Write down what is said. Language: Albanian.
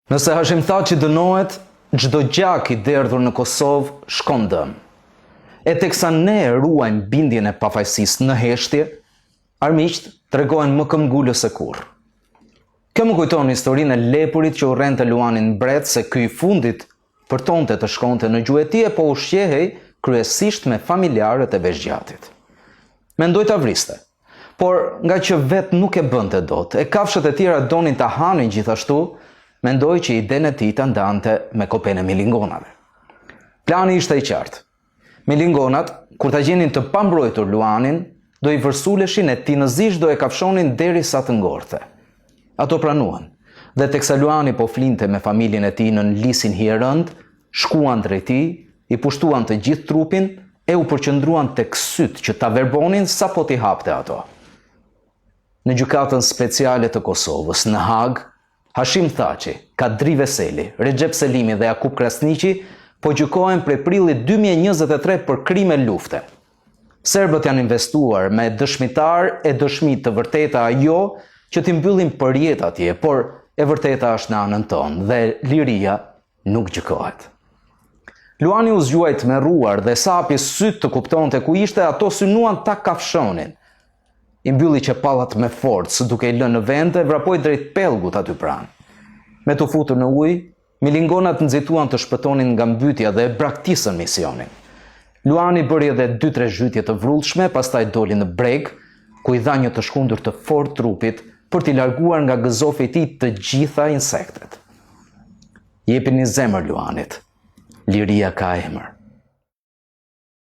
Nëse Hashim tha që dënohet, çdo gjak i derdhur në Kosovë shkon dëm. E teksa ne ruajmë bindjen e pafajësisë në heshtje, armiqt tregojnë më këmbgulës se kurrë. Kjo më kujton historinë e lepurit që urrente Luanin mbret se ky i fundit përtonte të shkonte në gjuetie, po ushqehej kryesisht me familjarët e veçgjatit. Mendoj ta vriste, por nga që vet nuk e bënte dot, e kafshët e tjera donin ta hanin gjithashtu, mendoj që idenë e tij ta ndante me kopen e milingonave. Plani ishte i qartë. Milingonat, kur ta gjenin të pambrojtur Luanin, do i vërsuleshin e tinëzisht do e kafshonin derisa të ngorte. Ato pranuan, dhe teksa Luani po flinte me familjen e tij në lisin hierënd, shkuan drejt tij, i pushtuan të gjithë trupin e u përqendruan tek syt që ta verbonin sapo t'i hapte ato. Në gjykatën speciale të Kosovës, në Hag, Hashim Thaçi, Kadri Veseli, Recep Selimi dhe Jakub Krasniqi po gjykohen prej prillit 2023 për krime lufte. Serbët janë investuar me dëshmitar e dëshmi të vërteta ajo që t'i mbyllin përjet atje, por e vërteta është në anën tonë dhe liria nuk gjykohet. Luani u zgjuajt me rruar dhe sapi syt të kuptonte ku ishte, ato synuan ta kafshonin. I mbylli qepallat me forcë, duke i lënë në vend e vrapoi drejt pellgut aty pranë. Me të futur në ujë, milingonat nxituan të shpëtonin nga mbytyja dhe braktisën misionin. Luani bëri edhe 2-3 zhytje të vrullshme, pastaj doli në breg, ku i dha një të shkundur të fortë trupit për t'i larguar nga gëzofi i tij të gjitha insektet. Jepini zemër Luanit. Liria ka emër.